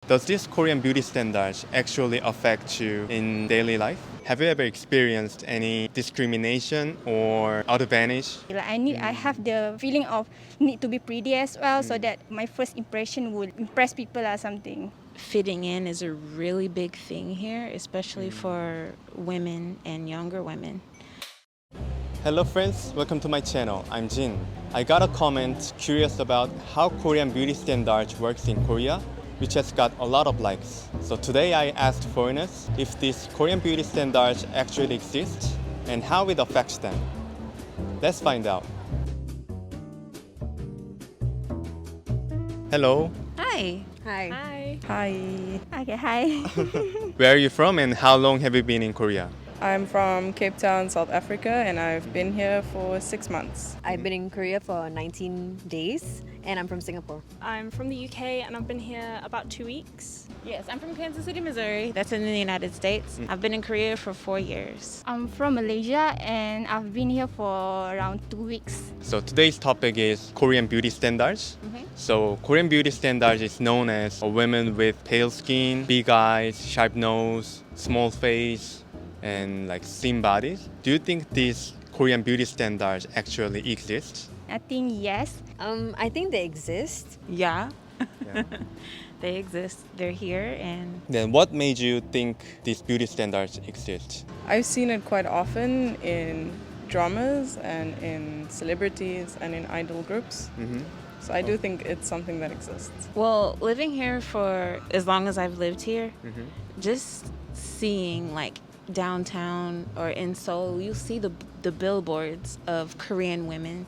Does this Korean beauty standards actually affect you in daily life? Have you ever experienced any discrimination or advantage? Like I have the feeling of need to be pretty as well, so that my first impression would impress people or something. Fitting in is a really big thing here, especially for women and younger women. Hello friends, welcome to my channel. I'm Jin. I got a comment curious about how Korean beauty standards works in Korea, which has got a lot of likes. So today I asked foreigners if these Korean beauty standards actually exist and how it affects them. Let's find out. Hello. Hi. Hi. Hi, Okay, hi. Where are you from and how long have you been in Korea? I'm from Cape Town, South Africa, and I've been here for 6 months. I've been in Korea for 19 days and I'm from Singapore. I'm from the UK and I've been here about 2 weeks. Yes, I'm from Kansas City, Missouri. That's in the United States. I've been in Korea for 4 years. I'm from Malaysia and I've been here for around 2 weeks. So today's topic is Korean beauty standards. So Korean beauty standards is known as a woman with pale skin, big eyes, sharp nose, small face, and like slim bodies. Do you think these Korean beauty standards actually exist? I think yes. I think they exist. Yeah, Yeah. they exist. They're here and Then what made you think these beauty standards exist? I've seen it quite often in dramas and in celebrities and in idol groups. So I do think it's something that exists. well, living here for as long as I've lived here, just seeing like downtown or in Seoul, you see the billboards of Korean women,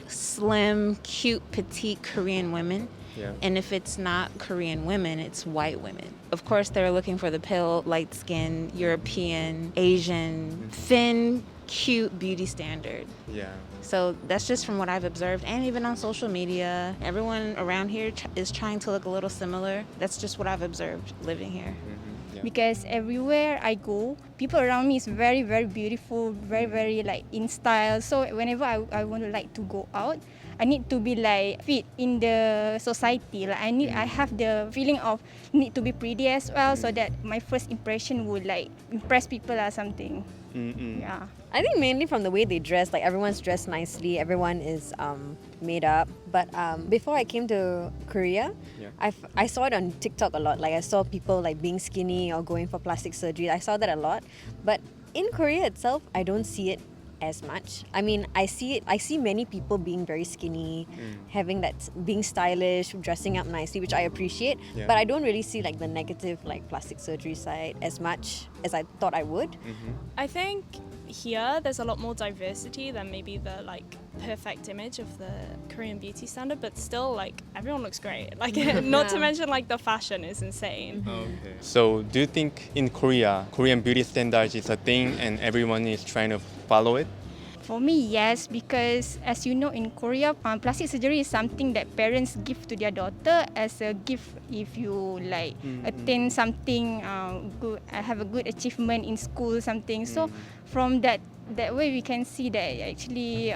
slim, cute, petite Korean women. Yeah. And if it's not Korean women, it's white women. Of course, they're looking for the pale, light skin, European, Asian, thin, cute beauty standard. Yeah. So that's just from what I've observed. And even on social media, everyone around here is trying to look a little similar. That's just what I've observed living here. Because everywhere I go, people around me is very, very beautiful, very, very like in style. So whenever I want to like to go out, I need to be like fit in the society. Like I have the feeling of need to be pretty as well, so that my first impression would like impress people or something. Yeah. I think mainly from the way they dress, like everyone's dressed nicely, everyone is made up. But before I came to Korea, I saw it on TikTok a lot. Like I saw people like being skinny or going for plastic surgery. I saw that a lot. But in Korea itself, I don't see it as much. I mean, I see many people being very skinny, having that, being stylish, dressing up nicely, which I appreciate. Yeah. But I don't really see like the negative like plastic surgery side as much as I thought I would. I think here there's a lot more diversity than maybe the like perfect image of the Korean beauty standard, but still like everyone looks great. Like not to mention like the fashion is insane. Okay. So do you think in Korea, Korean beauty standards is a thing and everyone is trying to follow it? For me, yes, because as you know, in Korea, plastic surgery is something that parents give to their daughter as a gift if you like attain something good, have a good achievement in school, something. So from that way, we can see that actually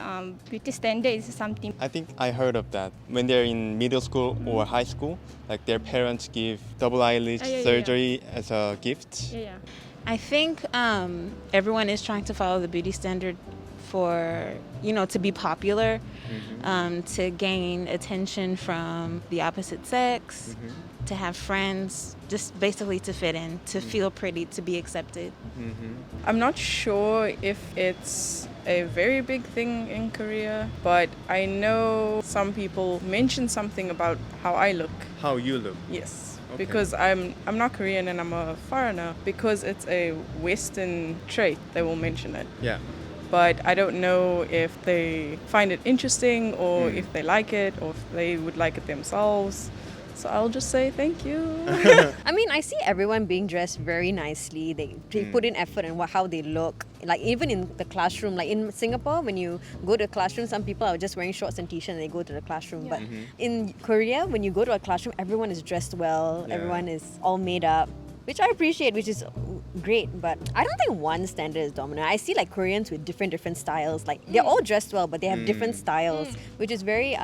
beauty standard is something. I think I heard of that. When they're in middle school or high school, like their parents give double eyelid surgery as a gift. Yeah. I think everyone is trying to follow the beauty standard for, to be popular, to gain attention from the opposite sex, to have friends, just basically to fit in, to feel pretty, to be accepted. I'm not sure if it's a very big thing in Korea, but I know some people mention something about how I look. How you look. Yes. Okay. Because I'm not Korean and I'm a foreigner. Because it's a Western trait, they will mention it. Yeah. But I don't know if they find it interesting or if they like it or if they would like it themselves. So I'll just say thank you. I mean, I see everyone being dressed very nicely. They put in effort in how they look. Like even in the classroom, like in Singapore, when you go to a classroom, some people are just wearing shorts and t-shirt and they go to the classroom. But in Korea, when you go to a classroom, everyone is dressed well. Yeah. Everyone is all made up, which I appreciate, which is great. But I don't think one standard is dominant. I see like Koreans with different styles. Like they're all dressed well, but they have different styles, which is very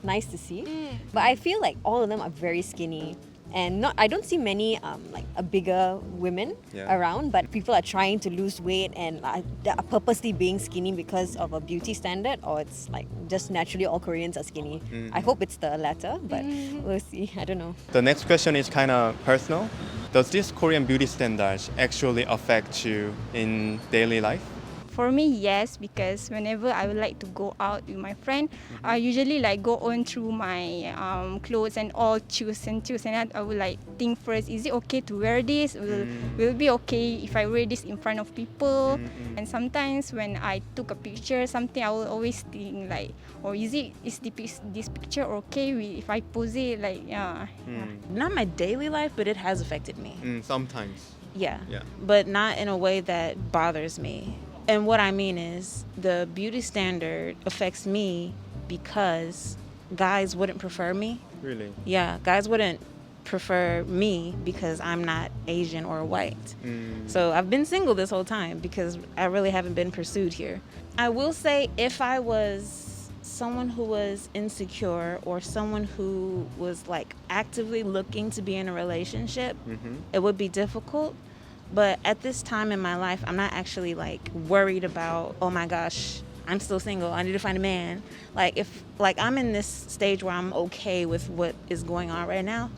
nice to see. But I feel like all of them are very skinny. and I don't see many like a bigger women around, but people are trying to lose weight and they are purposely being skinny because of a beauty standard, or it's like just naturally all Koreans are skinny. I hope it's the latter, but we'll see. I don't know. The next question is kind of personal. Does this Korean beauty standards actually affect you in daily life? For me, yes, because whenever I would like to go out with my friend, I usually like go on through my clothes and all choose, and I would like think first, is it okay to wear this? Will it be okay if I wear this in front of people? And sometimes when I took a picture, something I will always think like, or is this picture okay if I pose it? Like, Not my daily life, but it has affected me. Sometimes. Yeah. But not in a way that bothers me. And what I mean is the beauty standard affects me because guys wouldn't prefer me. Really? Yeah, guys wouldn't prefer me because I'm not Asian or white. So I've been single this whole time because I really haven't been pursued here. I will say if I was someone who was insecure or someone who was like actively looking to be in a relationship, it would be difficult. But at this time in my life, I'm not actually like worried about, oh my gosh, I'm still single, I need to find a man. Like I'm in this stage where I'm okay with what is going on right now.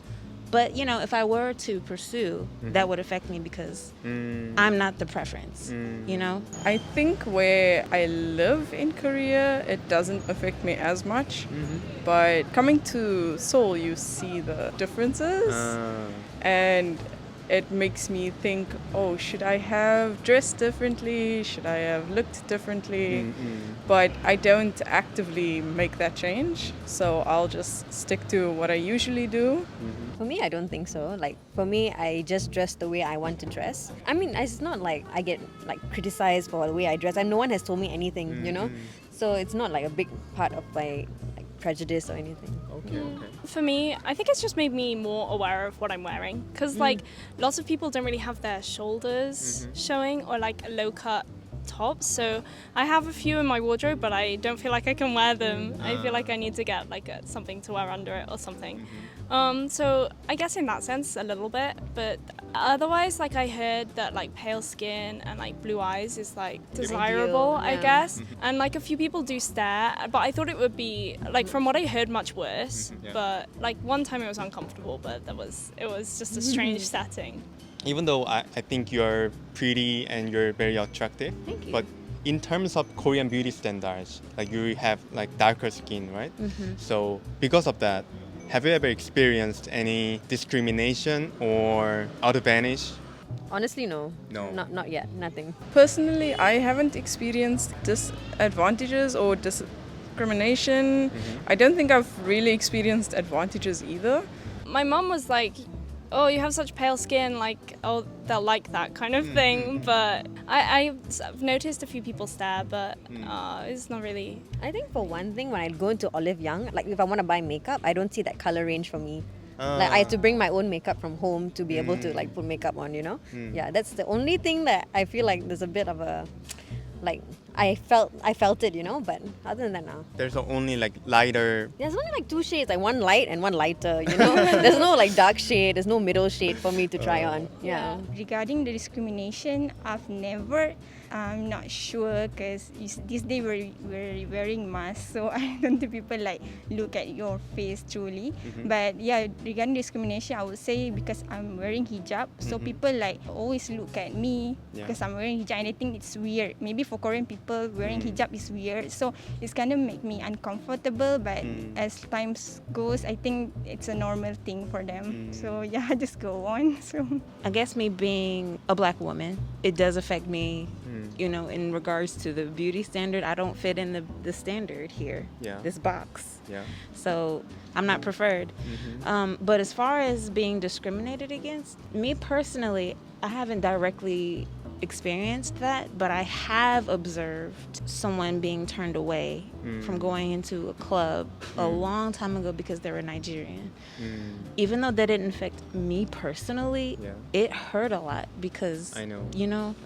But you know, if I were to pursue, that would affect me because I'm not the preference, you know? I think where I live in Korea, it doesn't affect me as much. But coming to Seoul, you see the differences. And it makes me think, oh, should I have dressed differently? Should I have looked differently? But I don't actively make that change. So I'll just stick to what I usually do. For me, I don't think so. Like, for me, I just dress the way I want to dress. I mean, it's not like I get like criticized for the way I dress. And no one has told me anything, you know? So it's not like a big part of my prejudice or anything. Okay. For me, I think it's just made me more aware of what I'm wearing because like lots of people don't really have their shoulders showing or like a low cut tops, so I have a few in my wardrobe but I don't feel like I can wear them. I feel like I need to get like something to wear under it or something. So I guess in that sense a little bit, but otherwise like I heard that like pale skin and like blue eyes is like desirable, I guess, and like a few people do stare, but I thought it would be like from what I heard much worse. But like one time it was uncomfortable, but it was just a strange setting. Even though I think you're pretty and you're very attractive, Thank you. but in terms of Korean beauty standards, like you have like darker skin, right? So because of that, have you ever experienced any discrimination or advantage? Honestly, no. No. Not yet. Nothing. Personally, I haven't experienced disadvantages or discrimination. I don't think I've really experienced advantages either. My mum was like, oh, you have such pale skin, like, oh, they'll like that kind of thing. But I've noticed a few people stare, but it's not really. I think for one thing, when I go into Olive Young, like if I want to buy makeup, I don't see that color range for me. Like I have to bring my own makeup from home to be able to like put makeup on, you know? Yeah, that's the only thing that I feel like there's a bit of a, like, I felt it, you know, but other than that, no. There's only like lighter. There's only like two shades, like one light and one lighter, you know? There's no like dark shade, there's no middle shade for me to try on. Yeah. Regarding the discrimination, I'm not sure because this day we're wearing masks, so I don't think people like look at your face truly. But yeah, regarding discrimination, I would say because I'm wearing hijab, so people like always look at me because I'm wearing hijab, and I think it's weird. Maybe for Korean people, wearing hijab is weird, so it's kind of make me uncomfortable. But as time goes, I think it's a normal thing for them. So yeah, just go on. So I guess me being a black woman, it does affect me, you know, in regards to the beauty standard. I don't fit in the standard here, this box. So I'm not preferred. But as far as being discriminated against, me personally, I haven't directly experienced that, but I have observed someone being turned away from going into a club a long time ago because they were Nigerian. Even though that didn't affect me personally, it hurt a lot because, you know,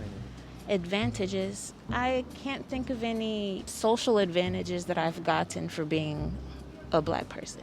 advantages. I can't think of any social advantages that I've gotten for being a black person.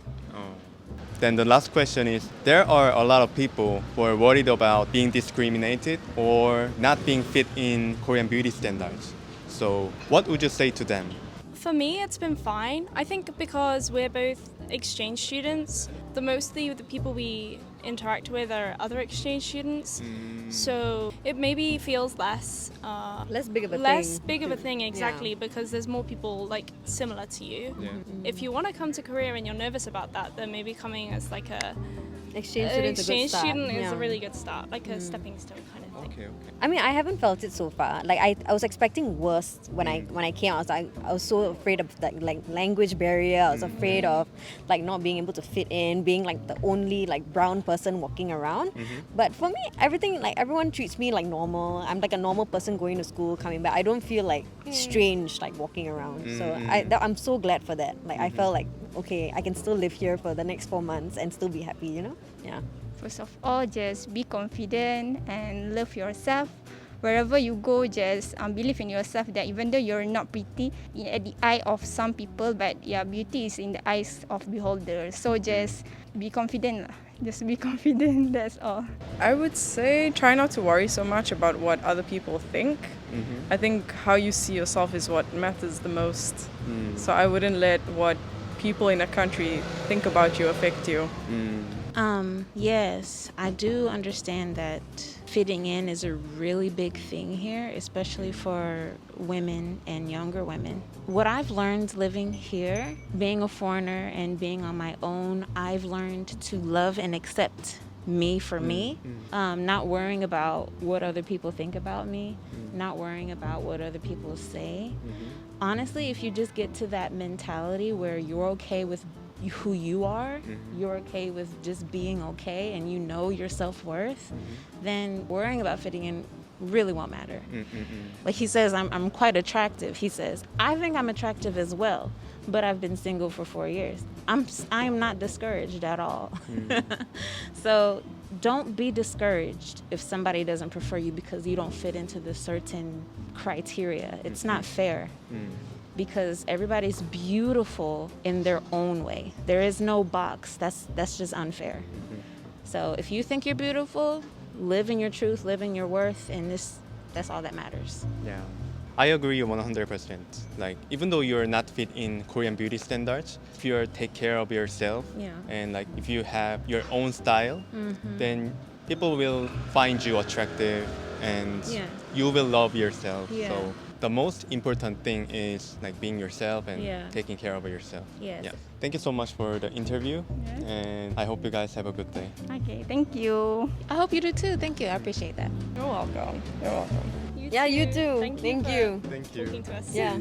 Then the last question is, there are a lot of people who are worried about being discriminated or not being fit in Korean beauty standards. So what would you say to them? For me, it's been fine. I think because we're both exchange students, mostly the people we interact with are other exchange students. So it maybe feels less Less big of a thing, exactly, Yeah. because there's more people like similar to you. Yeah. If you want to come to Korea and you're nervous about that, then maybe coming as like a Exchange an student's a good exchange start. student is Yeah. a really good start, like a stepping stone kind of thing. Okay, okay. I mean, I haven't felt it so far. Like I was expecting worse when I came. I was so afraid of like language barrier. I was afraid of like not being able to fit in, being like the only like brown person walking around. But for me, everyone treats me like normal. I'm like a normal person going to school, coming back. I don't feel like strange like walking around. So I'm so glad for that. Like I felt like okay, I can still live here for the next 4 months and still be happy. You know? Yeah. First of all, just be confident and love yourself. Wherever you go, just believe in yourself that even though you're not pretty at the eye of some people, but yeah, beauty is in the eyes of beholders. So just be confident lah. Just be confident, that's all. I would say try not to worry so much about what other people think. I think how you see yourself is what matters the most. So I wouldn't let what people in a country think about you affect you. Yes, I do understand that fitting in is a really big thing here, especially for women and younger women. What I've learned living here, being a foreigner and being on my own, I've learned to love and accept me for me, not worrying about what other people think about me, not worrying about what other people say. Honestly, if you just get to that mentality where you're okay with who you are, you're okay with just being okay, and you know your self-worth, then worrying about fitting in really won't matter. Like he says, I'm quite attractive. He says, I think I'm attractive as well, but I've been single for 4 years. I'm not discouraged at all. So don't be discouraged if somebody doesn't prefer you because you don't fit into the certain criteria. It's not fair. Because everybody's beautiful in their own way. There is no box. That's just unfair. So if you think you're beautiful, live in your truth, live in your worth, and that's all that matters. Yeah. I agree 100%. Like, even though you're not fit in Korean beauty standards, if you take care of yourself, and like if you have your own style, then people will find you attractive, and you will love yourself. So the most important thing is like being yourself and taking care of yourself. Yes. Yeah. Thank you so much for the interview, and I hope you guys have a good day. Okay, thank you. I hope you do too. Thank you. I appreciate that. You're welcome. You're welcome. Yeah, you too. Thank Thank you. for Thank you. talking to us. Yeah.